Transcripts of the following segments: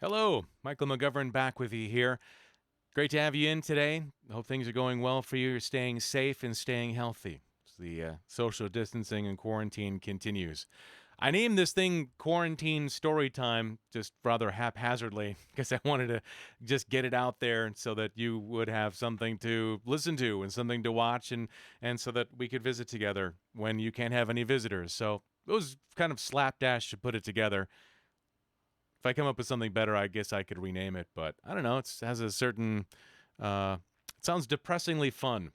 Hello, Michael McGovern back with you here. Great to have you in today. Hope things are going well for you. You're staying safe and staying healthy as the social distancing and quarantine continues. I named this thing Quarantine Story Time just rather haphazardly because I wanted to just get it out there so that you would have something to listen to and something to watch and so that we could visit together when you can't have any visitors. So it was kind of slapdash to put it together. If I come up with something better, I guess I could rename it. But I don't know. It has a certain. It sounds depressingly fun.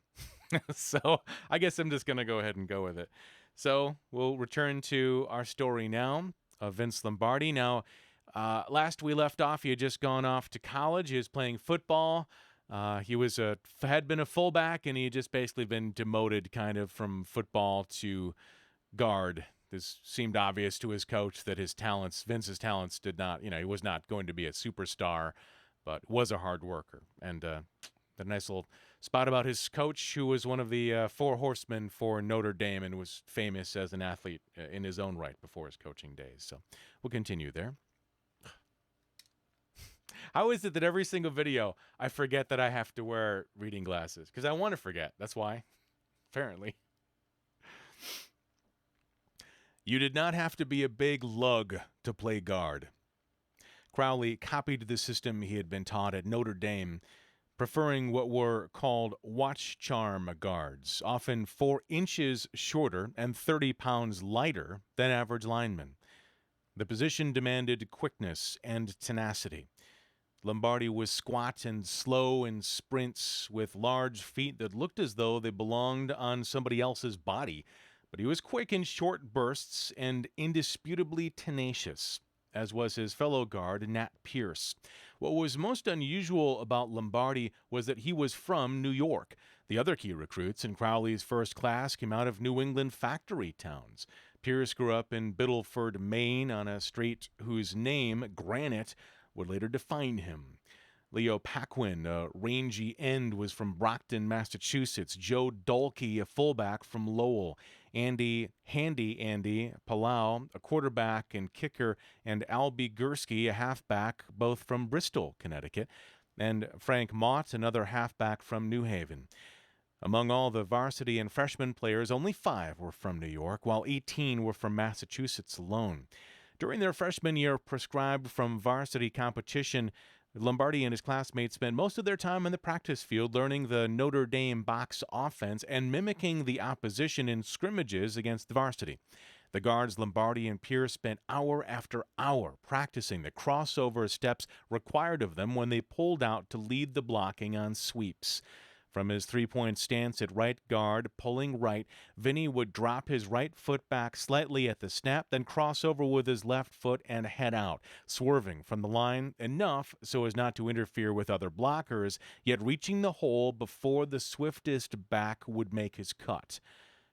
So I guess I'm just gonna go ahead and go with it. So we'll return to our story now of Vince Lombardi. Now, last we left off, he had just gone off to college. He was playing football. He had been a fullback, and he had just basically been demoted, kind of from football to guard. This seemed obvious to his coach that Vince's talents did not, he was not going to be a superstar, but was a hard worker. And a nice little spot about his coach, who was one of the four horsemen for Notre Dame and was famous as an athlete in his own right before his coaching days. So we'll continue there. How is it that every single video I forget that I have to wear reading glasses? Because I want to forget. That's why, apparently. You did not have to be a big lug to play guard. Crowley copied the system he had been taught at Notre Dame, preferring what were called watch charm guards, often 4 inches shorter and 30 pounds lighter than average linemen. The position demanded quickness and tenacity. Lombardi was squat and slow in sprints with large feet that looked as though they belonged on somebody else's body, but he was quick in short bursts and indisputably tenacious, as was his fellow guard, Nat Pierce. What was most unusual about Lombardi was that he was from New York. The other key recruits in Crowley's first class came out of New England factory towns. Pierce grew up in Biddleford, Maine, on a street whose name, Granite, would later define him. Leo Paquin, a rangy end, was from Brockton, Massachusetts. Joe Dolkey, a fullback, from Lowell. Handy Andy Palau, a quarterback and kicker, and Albie Gursky, a halfback, both from Bristol, Connecticut, and Frank Mott, another halfback from New Haven. Among all the varsity and freshman players, only 5 were from New York, while 18 were from Massachusetts alone. During their freshman year prescribed from varsity competition, Lombardi and his classmates spent most of their time in the practice field learning the Notre Dame box offense and mimicking the opposition in scrimmages against the varsity. The guards Lombardi and Pierce spent hour after hour practicing the crossover steps required of them when they pulled out to lead the blocking on sweeps. From his three-point stance at right guard, pulling right, Vinny would drop his right foot back slightly at the snap, then cross over with his left foot and head out, swerving from the line enough so as not to interfere with other blockers, yet reaching the hole before the swiftest back would make his cut.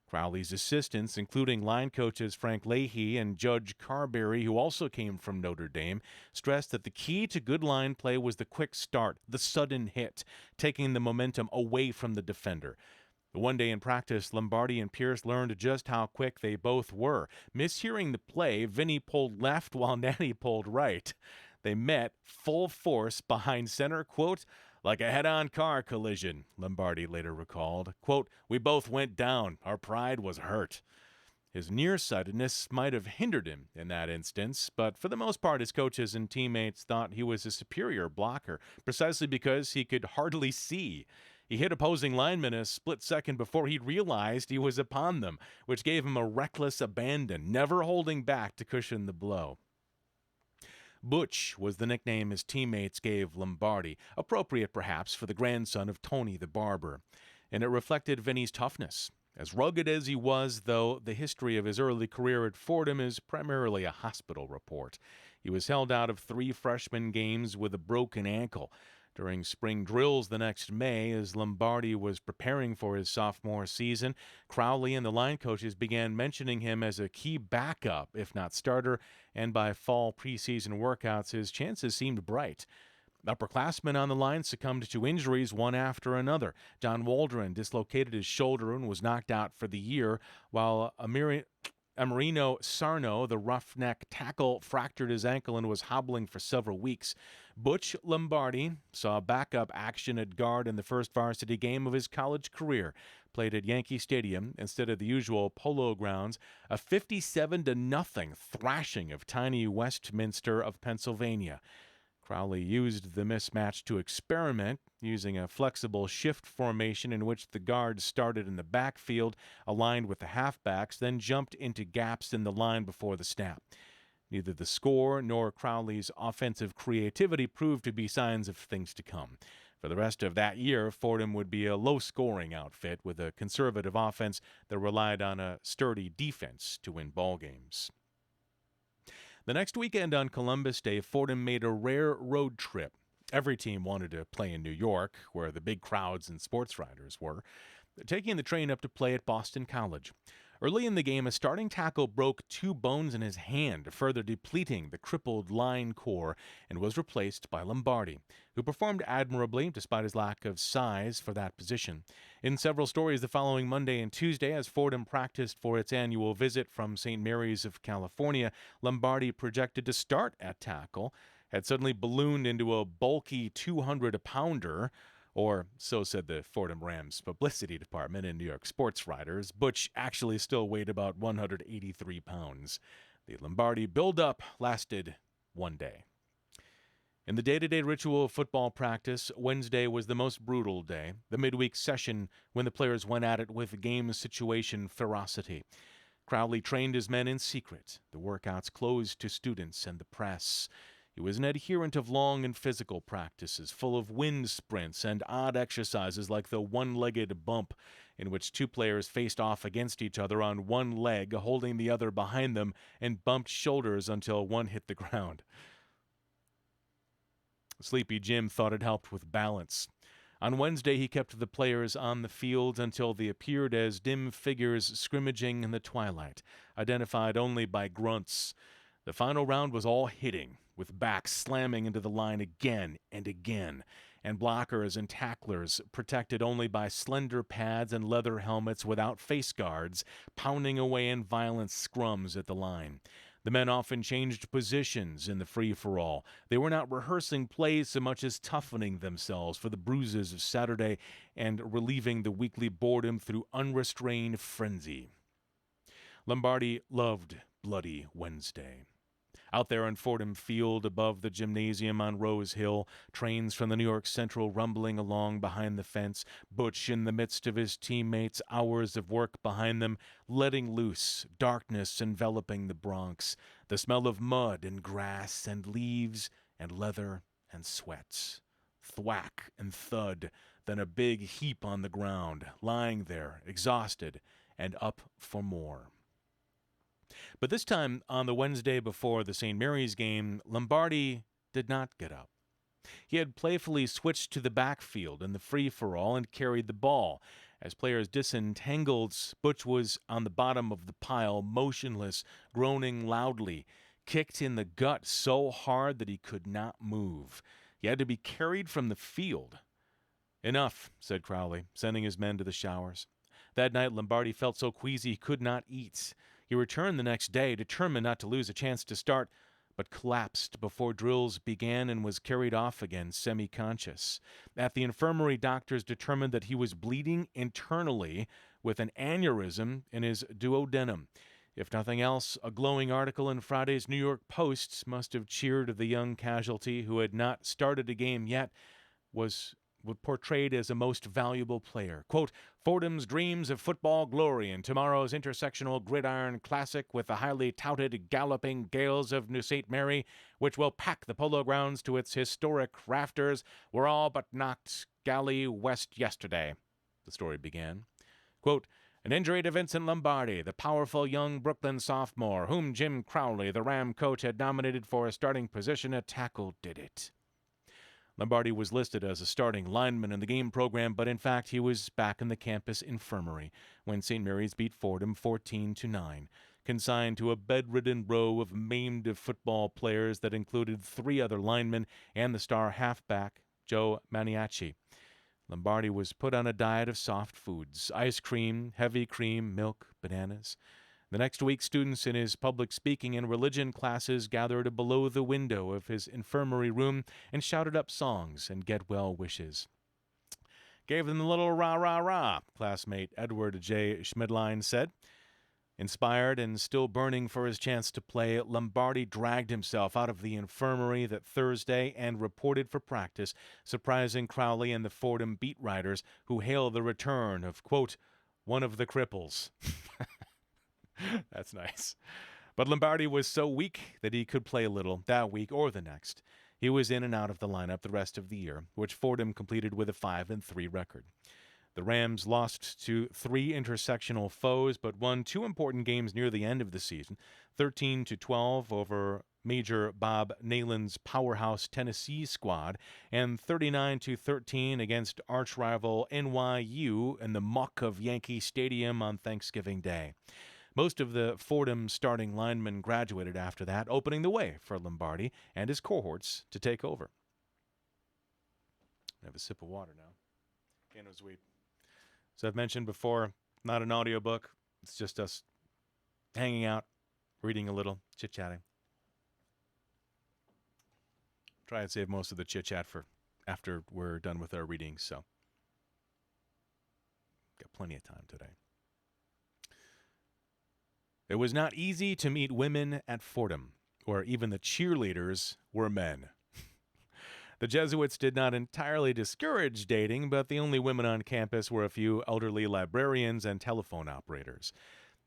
Crowley's assistants, including line coaches Frank Leahy and Judge Carberry, who also came from Notre Dame, stressed that the key to good line play was the quick start, the sudden hit, taking the momentum away from the defender. One day in practice, Lombardi and Pierce learned just how quick they both were. Mishearing the play, Vinny pulled left while Natty pulled right. They met full force behind center, quote, like a head-on car collision, Lombardi later recalled. Quote, we both went down. Our pride was hurt. His nearsightedness might have hindered him in that instance, but for the most part his coaches and teammates thought he was a superior blocker, precisely because he could hardly see. He hit opposing linemen a split second before he realized he was upon them, which gave him a reckless abandon, never holding back to cushion the blow. Butch was the nickname his teammates gave Lombardi, appropriate perhaps for the grandson of Tony the barber, and it reflected Vinny's toughness. As rugged as he was, though, the history of his early career at Fordham is primarily a hospital report. He was held out of 3 freshman games with a broken ankle. During spring drills the next May, as Lombardi was preparing for his sophomore season, Crowley and the line coaches began mentioning him as a key backup, if not starter, and by fall preseason workouts, his chances seemed bright. Upperclassmen on the line succumbed to injuries one after another. John Waldron dislocated his shoulder and was knocked out for the year, while Amerino Sarno, the roughneck tackle, fractured his ankle and was hobbling for several weeks. Butch Lombardi saw backup action at guard in the first varsity game of his college career. Played at Yankee Stadium instead of the usual Polo Grounds. A 57-0 thrashing of tiny Westminster of Pennsylvania. Crowley used the mismatch to experiment, using a flexible shift formation in which the guards started in the backfield, aligned with the halfbacks, then jumped into gaps in the line before the snap. Neither the score nor Crowley's offensive creativity proved to be signs of things to come. For the rest of that year, Fordham would be a low-scoring outfit with a conservative offense that relied on a sturdy defense to win ball games. The next weekend on Columbus Day, Fordham made a rare road trip. Every team wanted to play in New York, where the big crowds and sports writers were, taking the train up to play at Boston College. Early in the game, a starting tackle broke 2 bones in his hand, further depleting the crippled line core, and was replaced by Lombardi, who performed admirably despite his lack of size for that position. In several stories the following Monday and Tuesday, as Fordham practiced for its annual visit from St. Mary's of California, Lombardi, projected to start at tackle, had suddenly ballooned into a bulky 200-pounder, or so said the Fordham Rams publicity department and New York sports writers. Butch actually still weighed about 183 pounds. The Lombardi build-up lasted one day. In the day-to-day ritual of football practice, Wednesday was the most brutal day, the midweek session when the players went at it with game situation ferocity. Crowley trained his men in secret, the workouts closed to students and the press. He was an adherent of long and physical practices, full of wind sprints and odd exercises like the one-legged bump, in which 2 players faced off against each other on one leg, holding the other behind them, and bumped shoulders until one hit the ground. Sleepy Jim thought it helped with balance. On Wednesday, he kept the players on the field until they appeared as dim figures scrimmaging in the twilight, identified only by grunts. The final round was all hitting, with backs slamming into the line again and again, and blockers and tacklers, protected only by slender pads and leather helmets without face guards, pounding away in violent scrums at the line. The men often changed positions in the free-for-all. They were not rehearsing plays so much as toughening themselves for the bruises of Saturday and relieving the weekly boredom through unrestrained frenzy. Lombardi loved Bloody Wednesday. Out there on Fordham Field, above the gymnasium on Rose Hill, trains from the New York Central rumbling along behind the fence, Butch in the midst of his teammates, hours of work behind them, letting loose, darkness enveloping the Bronx, the smell of mud and grass and leaves and leather and sweat. Thwack and thud, then a big heap on the ground, lying there, exhausted, and up for more. But this time, on the Wednesday before the St. Mary's game, Lombardi did not get up. He had playfully switched to the backfield in the free-for-all and carried the ball. As players disentangled, Butch was on the bottom of the pile, motionless, groaning loudly, kicked in the gut so hard that he could not move. He had to be carried from the field. "Enough," said Crowley, sending his men to the showers. That night, Lombardi felt so queasy he could not eat. He returned the next day, determined not to lose a chance to start, but collapsed before drills began and was carried off again, semi-conscious. At the infirmary, doctors determined that he was bleeding internally with an aneurysm in his duodenum. If nothing else, a glowing article in Friday's New York Post must have cheered the young casualty who had not started a game yet, was portrayed as a most valuable player. Quote, "Fordham's dreams of football glory in tomorrow's intersectional gridiron classic with the highly touted Galloping Gales of New St. Mary, which will pack the Polo Grounds to its historic rafters, were all but knocked galley west yesterday," the story began. Quote, "An injury to Vincent Lombardi, the powerful young Brooklyn sophomore, whom Jim Crowley, the Ram coach, had nominated for a starting position at tackle, did it." Lombardi was listed as a starting lineman in the game program, but in fact he was back in the campus infirmary when St. Mary's beat Fordham 14-9, consigned to a bedridden row of maimed football players that included 3 other linemen and the star halfback, Joe Maniaci. Lombardi was put on a diet of soft foods, ice cream, heavy cream, milk, bananas. The next week, students in his public speaking and religion classes gathered below the window of his infirmary room and shouted up songs and get well wishes. Gave them a little rah, rah, rah, classmate Edward J. Schmidline said. Inspired and still burning for his chance to play, Lombardi dragged himself out of the infirmary that Thursday and reported for practice, surprising Crowley and the Fordham beat writers who hailed the return of, quote, one of the cripples. That's nice. But Lombardi was so weak that he could play a little that week or the next. He was in and out of the lineup the rest of the year, which Fordham completed with a 5-3 record. The Rams lost to 3 intersectional foes, but won 2 important games near the end of the season, 13-12 over Major Bob Nayland's powerhouse Tennessee squad, and 39-13 against arch-rival NYU in the muck of Yankee Stadium on Thanksgiving Day. Most of the Fordham starting linemen graduated after that, opening the way for Lombardi and his cohorts to take over. I have a sip of water now. Again, as I've mentioned before, not an audiobook. It's just us hanging out, reading a little, chit-chatting. Try and save most of the chit-chat for after we're done with our readings, so got plenty of time today. It was not easy to meet women at Fordham, where even the cheerleaders were men. The Jesuits did not entirely discourage dating, but the only women on campus were a few elderly librarians and telephone operators.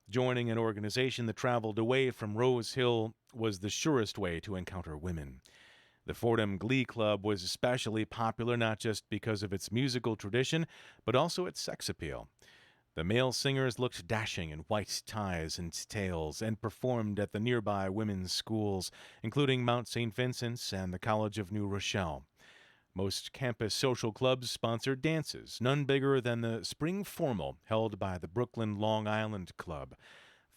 Joining an organization that traveled away from Rose Hill was the surest way to encounter women. The Fordham Glee Club was especially popular not just because of its musical tradition, but also its sex appeal. The male singers looked dashing in white ties and tails and performed at the nearby women's schools, including Mount St. Vincent's and the College of New Rochelle. Most campus social clubs sponsored dances, none bigger than the Spring Formal held by the Brooklyn Long Island Club.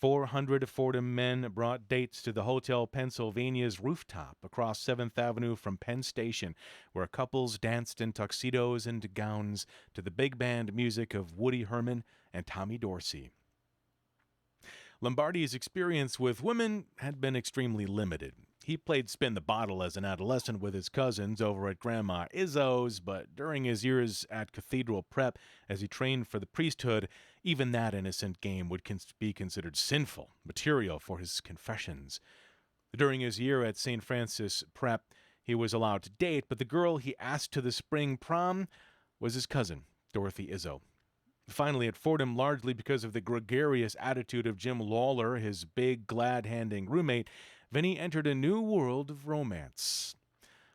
400 Fordham men brought dates to the Hotel Pennsylvania's rooftop across 7th Avenue from Penn Station, where couples danced in tuxedos and gowns to the big band music of Woody Herman and Tommy Dorsey. Lombardi's experience with women had been extremely limited. He played spin the bottle as an adolescent with his cousins over at Grandma Izzo's, but during his years at Cathedral Prep as he trained for the priesthood, even that innocent game would be considered sinful material for his confessions. During his year at St. Francis Prep, he was allowed to date, but the girl he asked to the spring prom was his cousin, Dorothy Izzo. Finally, at Fordham, largely because of the gregarious attitude of Jim Lawler, his big, glad-handing roommate, Vinny entered a new world of romance.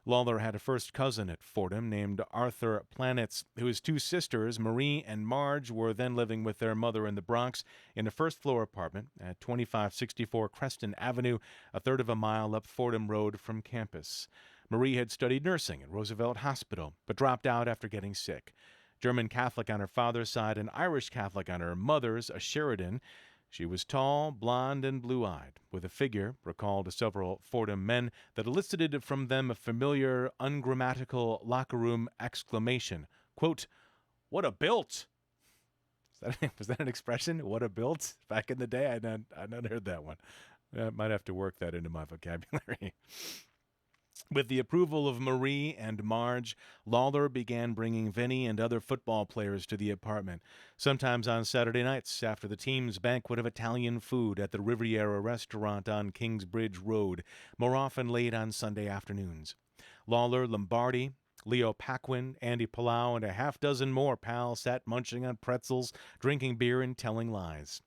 Lawler had a first cousin at Fordham named Arthur Planitz, whose 2 sisters, Marie and Marge, were then living with their mother in the Bronx in a first-floor apartment at 2564 Creston Avenue, a third of a mile up Fordham Road from campus. Marie had studied nursing at Roosevelt Hospital, but dropped out after getting sick. German Catholic on her father's side and Irish Catholic on her mother's, a Sheridan. She was tall, blonde, and blue-eyed, with a figure, recalled to several Fordham men, that elicited from them a familiar, ungrammatical locker-room exclamation, quote, "What a built!" Was that an expression? What a built? Back in the day, I'd not heard that one. I might have to work that into my vocabulary. With the approval of Marie and Marge, Lawler began bringing Vinny and other football players to the apartment, sometimes on Saturday nights after the team's banquet of Italian food at the Riviera restaurant on Kingsbridge Road, more often late on Sunday afternoons. Lawler, Lombardi, Leo Paquin, Andy Palau, and a half-dozen more pals sat munching on pretzels, drinking beer, and telling lies.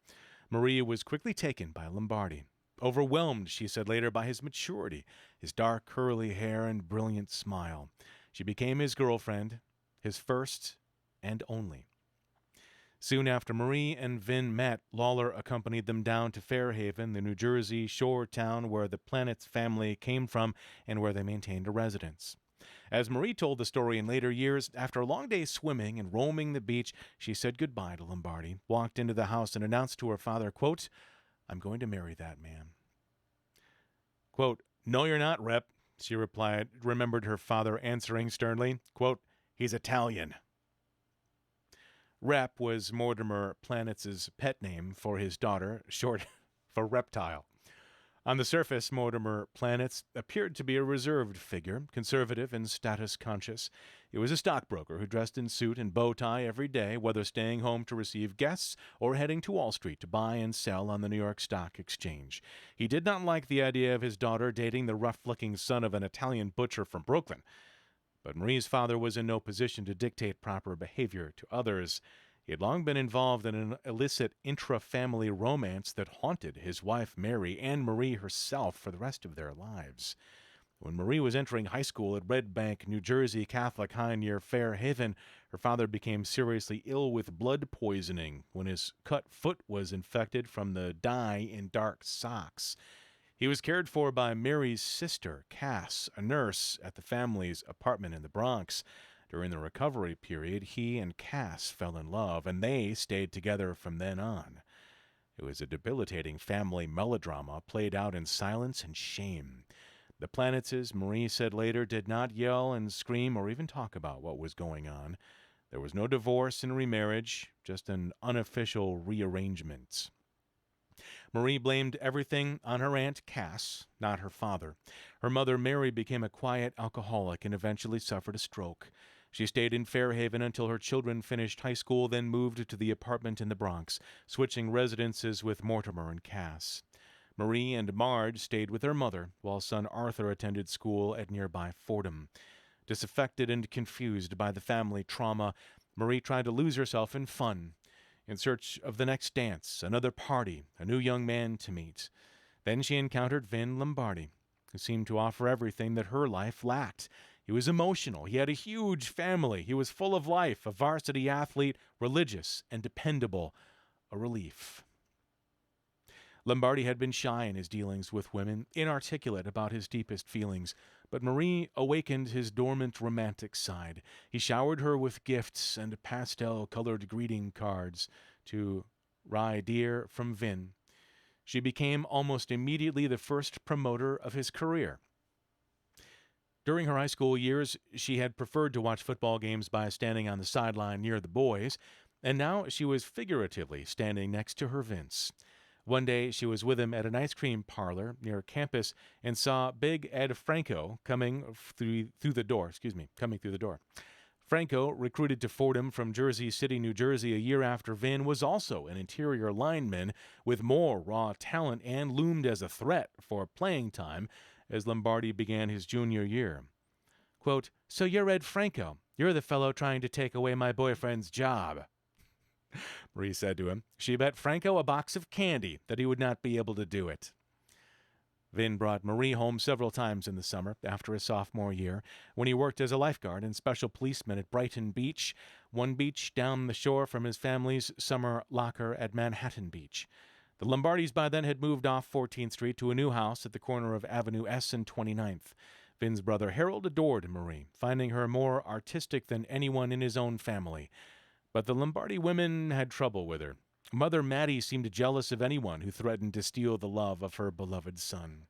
Marie was quickly taken by Lombardi. Overwhelmed, she said later, by his maturity, his dark curly hair and brilliant smile. She became his girlfriend, his first and only. Soon after Marie and Vin met, Lawler accompanied them down to Fairhaven, the New Jersey shore town where the Planitz family came from and where they maintained a residence. As Marie told the story in later years, after a long day swimming and roaming the beach, she said goodbye to Lombardi, walked into the house, and announced to her father, quote, "I'm going to marry that man." Quote, "No, you're not, Rep," she replied, remembered her father answering sternly, quote, "He's Italian." Rep was Mortimer Planitz's pet name for his daughter, short for reptile. On the surface, Mortimer Planitz appeared to be a reserved figure, conservative and status conscious. He was a stockbroker who dressed in suit and bow tie every day, whether staying home to receive guests or heading to Wall Street to buy and sell on the New York Stock Exchange. He did not like the idea of his daughter dating the rough-looking son of an Italian butcher from Brooklyn. But Marie's father was in no position to dictate proper behavior to others. He had long been involved in an illicit intra-family romance that haunted his wife Mary and Marie herself for the rest of their lives. When Marie was entering high school at Red Bank, New Jersey Catholic High near Fair Haven, her father became seriously ill with blood poisoning when his cut foot was infected from the dye in dark socks. He was cared for by Mary's sister, Cass, a nurse at the family's apartment in the Bronx. During the recovery period, he and Cass fell in love, and they stayed together from then on. It was a debilitating family melodrama played out in silence and shame. The Planitzes, Marie said later, did not yell and scream or even talk about what was going on. There was no divorce and remarriage, just an unofficial rearrangement. Marie blamed everything on her aunt Cass, not her father. Her mother Mary became a quiet alcoholic and eventually suffered a stroke. She stayed in Fairhaven until her children finished high school, then moved to the apartment in the Bronx, switching residences with Mortimer and Cass. Marie and Marge stayed with their mother, while son Arthur attended school at nearby Fordham. Disaffected and confused by the family trauma, Marie tried to lose herself in fun, in search of the next dance, another party, a new young man to meet. Then she encountered Vin Lombardi, who seemed to offer everything that her life lacked. He was emotional. He had a huge family. He was full of life, a varsity athlete, religious and dependable, a relief. Lombardi had been shy in his dealings with women, inarticulate about his deepest feelings, but Marie awakened his dormant romantic side. He showered her with gifts and pastel-colored greeting cards to Rye Deer from Vin. She became almost immediately the first promoter of his career. During her high school years, she had preferred to watch football games by standing on the sideline near the boys, and now she was figuratively standing next to her Vince. One day, she was with him at an ice cream parlor near campus and saw Big Ed Franco coming through the door. Franco, recruited to Fordham from Jersey City, New Jersey, a year after Vin, was also an interior lineman with more raw talent and loomed as a threat for playing time as Lombardi began his junior year. Quote, "So you're Ed Franco. You're the fellow trying to take away my boyfriend's job," Marie said to him. She bet Franco a box of candy that he would not be able to do it. Vin brought Marie home several times in the summer after his sophomore year, when he worked as a lifeguard and special policeman at Brighton Beach, one beach down the shore from his family's summer locker at Manhattan Beach. The Lombardis by then had moved off 14th Street to a new house at the corner of Avenue S and 29th. Vin's brother Harold adored Marie, finding her more artistic than anyone in his own family. But the Lombardi women had trouble with her. Mother Mattie seemed jealous of anyone who threatened to steal the love of her beloved son.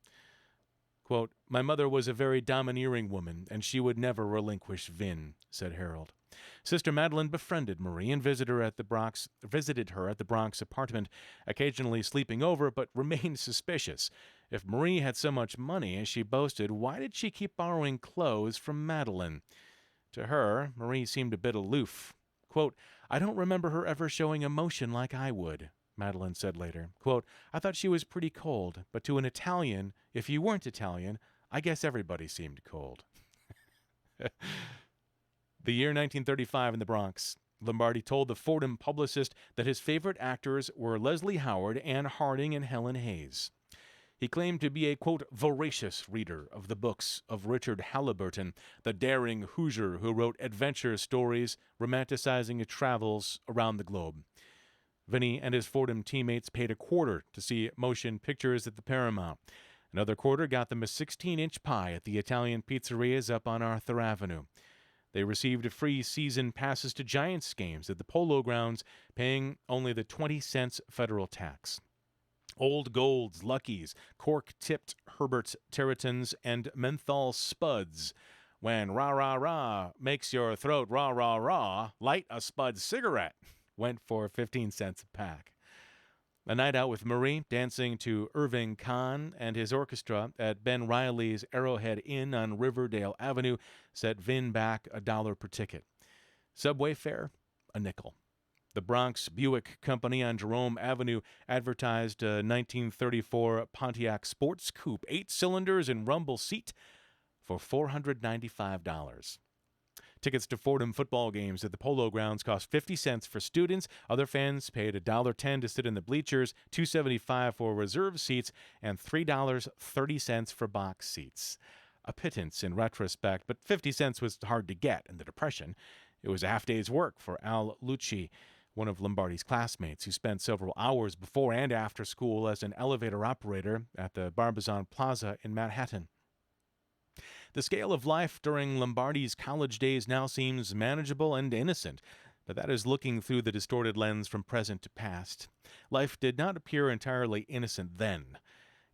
Quote, "My mother was a very domineering woman, and she would never relinquish Vin," said Harold. Sister Madeline befriended Marie and visited her at the Bronx apartment, occasionally sleeping over, but remained suspicious. If Marie had so much money as she boasted, why did she keep borrowing clothes from Madeline? To her, Marie seemed a bit aloof. Quote, "I don't remember her ever showing emotion like I would," Madeline said later. Quote, "I thought she was pretty cold, but to an Italian, if you weren't Italian, I guess everybody seemed cold." The year 1935 in the Bronx. Lombardi told the Fordham publicist that his favorite actors were Leslie Howard, Anne Harding, and Helen Hayes. He claimed to be a, quote, voracious reader of the books of Richard Halliburton, the daring Hoosier who wrote adventure stories romanticizing his travels around the globe. Vinny and his Fordham teammates paid a quarter to see motion pictures at the Paramount. Another quarter got them a 16-inch pie at the Italian pizzerias up on Arthur Avenue. They received free season passes to Giants games at the Polo Grounds, paying only the 20 cents federal tax. Old Golds, Luckies, cork-tipped Herbert's Territons, and menthol Spuds. When rah-rah-rah makes your throat rah-rah-rah, light a Spud cigarette, went for 15 cents a pack. A night out with Marie, dancing to Irving Kahn and his orchestra at Ben Riley's Arrowhead Inn on Riverdale Avenue set Vin back $1 per ticket. Subway fare, a nickel. The Bronx Buick Company on Jerome Avenue advertised a 1934 Pontiac Sports Coupe, 8 cylinders and rumble seat, for $495. Tickets to Fordham football games at the Polo Grounds cost 50 cents for students. Other fans paid $1.10 to sit in the bleachers, $2.75 for reserved seats, and $3.30 for box seats. A pittance in retrospect, but 50 cents was hard to get in the Depression. It was a half-day's work for Al Lucci, one of Lombardi's classmates, who spent several hours before and after school as an elevator operator at the Barbizon Plaza in Manhattan. The scale of life during Lombardi's college days now seems manageable and innocent, but that is looking through the distorted lens from present to past. Life did not appear entirely innocent then.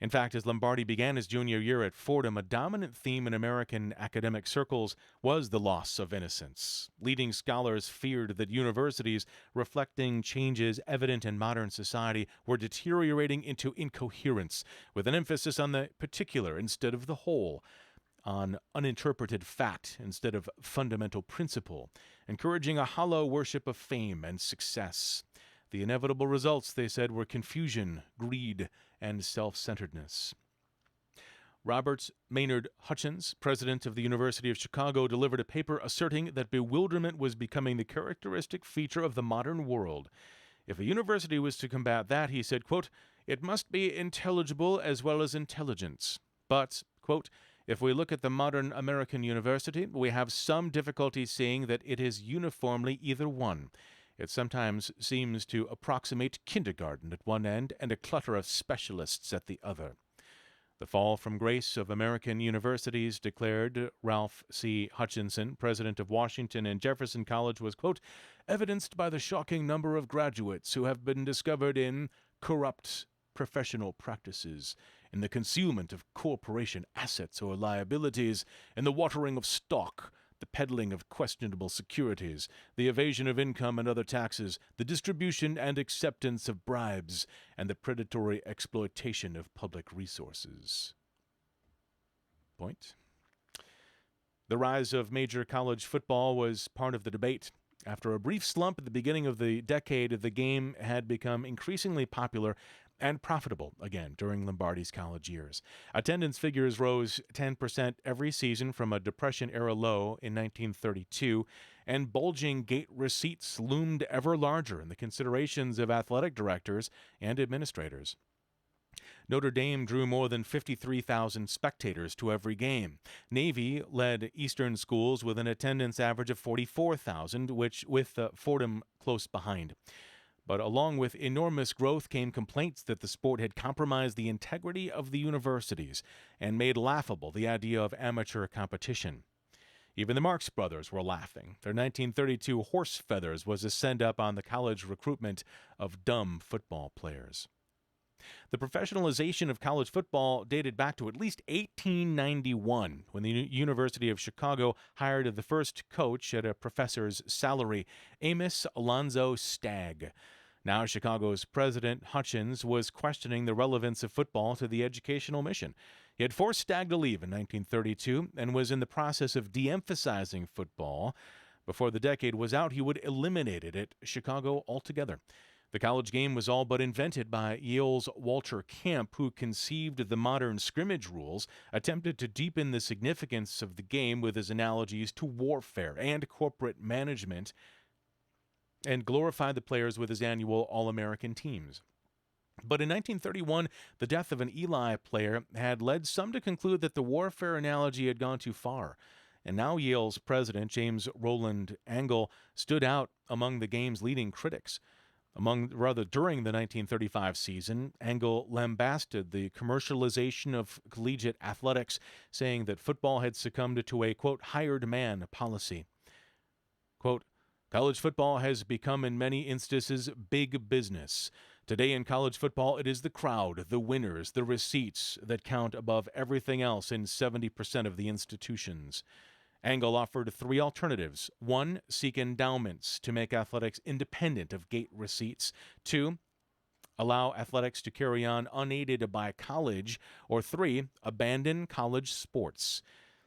In fact, as Lombardi began his junior year at Fordham, a dominant theme in American academic circles was the loss of innocence. Leading scholars feared that universities, reflecting changes evident in modern society, were deteriorating into incoherence, with an emphasis on the particular instead of the whole, on uninterpreted fact instead of fundamental principle, encouraging a hollow worship of fame and success. The inevitable results, they said, were confusion, greed, and self-centeredness. Robert Maynard Hutchins, president of the University of Chicago, delivered a paper asserting that bewilderment was becoming the characteristic feature of the modern world. If a university was to combat that, he said, quote, "It must be intelligible as well as intelligence. But, quote, if we look at the modern American university, we have some difficulty seeing that it is uniformly either one. It sometimes seems to approximate kindergarten at one end and a clutter of specialists at the other." The fall from grace of American universities, declared Ralph C. Hutchinson, president of Washington and Jefferson College, was, quote, "evidenced by the shocking number of graduates who have been discovered in corrupt professional practices, in the concealment of corporation assets or liabilities, in the watering of stock, the peddling of questionable securities, the evasion of income and other taxes, the distribution and acceptance of bribes, and the predatory exploitation of public resources." Point. The rise of major college football was part of the debate. After a brief slump at the beginning of the decade, the game had become increasingly popular and profitable again during Lombardi's college years. Attendance figures rose 10% every season from a Depression-era low in 1932, and bulging gate receipts loomed ever larger in the considerations of athletic directors and administrators. Notre Dame drew more than 53,000 spectators to every game. Navy led Eastern schools with an attendance average of 44,000, with Fordham close behind. But along with enormous growth came complaints that the sport had compromised the integrity of the universities and made laughable the idea of amateur competition. Even the Marx Brothers were laughing. Their 1932 Horse Feathers was a send-up on the college recruitment of dumb football players. The professionalization of college football dated back to at least 1891, when the University of Chicago hired the first coach at a professor's salary, Amos Alonzo Stagg. Now Chicago's president, Hutchins, was questioning the relevance of football to the educational mission. He had forced Stagg to leave in 1932 and was in the process of de-emphasizing football. Before the decade was out, he would eliminate it at Chicago altogether. The college game was all but invented by Yale's Walter Camp, who conceived the modern scrimmage rules, attempted to deepen the significance of the game with his analogies to warfare and corporate management, and glorified the players with his annual All-American teams. But in 1931, the death of an Eli player had led some to conclude that the warfare analogy had gone too far. And now Yale's president, James Rowland Angle, stood out among the game's leading critics. During the 1935 season, Angle lambasted the commercialization of collegiate athletics, saying that football had succumbed to a, quote, hired man policy. Quote, "College football has become in many instances big business. Today in college football, it is the crowd, the winners, the receipts that count above everything else in 70% of the institutions." Angle offered 3 alternatives. 1, seek endowments to make athletics independent of gate receipts. 2, allow athletics to carry on unaided by college, or 3, abandon college sports.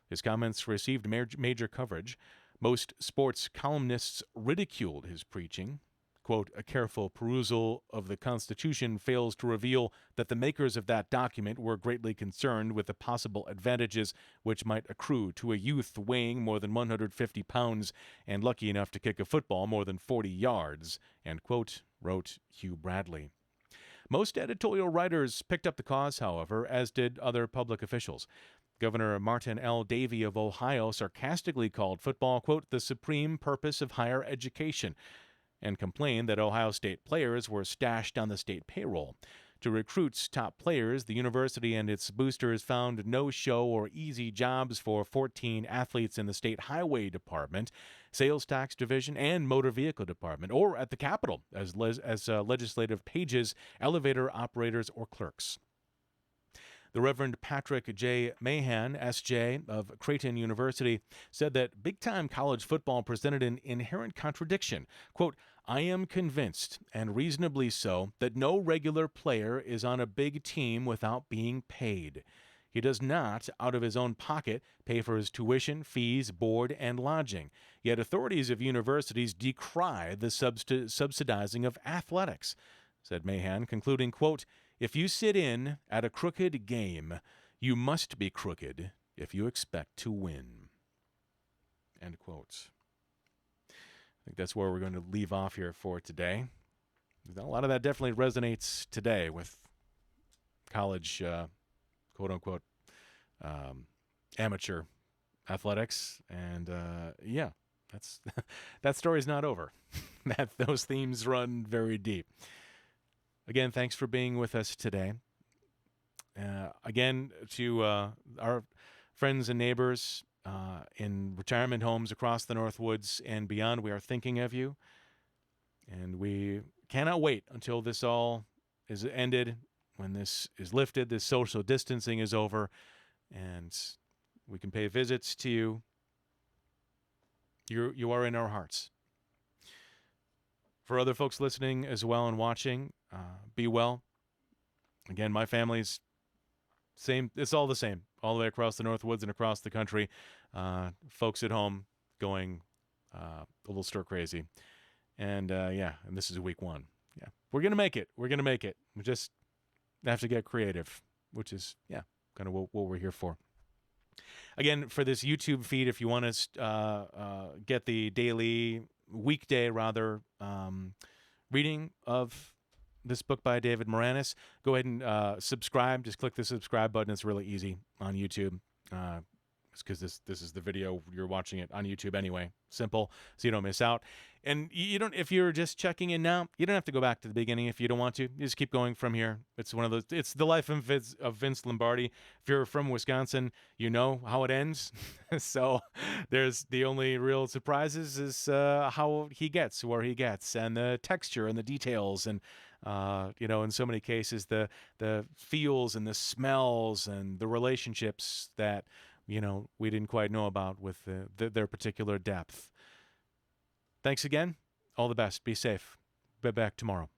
His comments received major coverage. Most sports columnists ridiculed his preaching. Quote, a careful perusal of the Constitution fails to reveal that the makers of that document were greatly concerned with the possible advantages which might accrue to a youth weighing more than 150 pounds and lucky enough to kick a football more than 40 yards, end quote, wrote Hugh Bradley. Most editorial writers picked up the cause, however, as did other public officials. Governor Martin L. Davey of Ohio sarcastically called football, quote, the supreme purpose of higher education, and complained that Ohio State players were stashed on the state payroll. To recruit top players, the university and its boosters found no-show or easy jobs for 14 athletes in the state highway department, sales tax division, and motor vehicle department, or at the Capitol as legislative pages, elevator operators, or clerks. The Reverend Patrick J. Mahan, S.J., of Creighton University, said that big-time college football presented an inherent contradiction. Quote, I am convinced, and reasonably so, that no regular player is on a big team without being paid. He does not, out of his own pocket, pay for his tuition, fees, board, and lodging. Yet authorities of universities decry the subsidizing of athletics, said Mahan, concluding, quote, if you sit in at a crooked game, you must be crooked if you expect to win. End quote. I think that's where we're going to leave off here for today. A lot of that definitely resonates today with college, quote-unquote, amateur athletics. And, yeah, that story's not over. Those themes run very deep. Again, thanks for being with us today. Again, to our friends and neighbors in retirement homes across the Northwoods and beyond, we are thinking of you. And we cannot wait until this all is ended, when this is lifted, this social distancing is over, and we can pay visits to you. You are in our hearts. For other folks listening as well and watching, be well. Again, my family's same. It's all the same, all the way across the Northwoods and across the country. Folks at home going a little stir crazy. And, and this is week 1. Yeah, we're going to make it. We're going to make it. We just have to get creative, which is, kind of what we're here for. Again, for this YouTube feed, if you want to get the weekday reading of this book by David Maraniss, go ahead and subscribe. Just click the subscribe button. It's really easy on YouTube. It's because this is the video. You're watching it on YouTube anyway. Simple, so you don't miss out. And you don't. If you're just checking in now, you don't have to go back to the beginning if you don't want to. You just keep going from here. It's one of those. It's the life of Vince Lombardi. If you're from Wisconsin, you know how it ends. So there's the only real surprises is how he gets where he gets, and the texture and the details, and in so many cases the feels and the smells and the relationships that we didn't quite know about with their particular depth. Thanks again. All the best. Be safe. Be back tomorrow.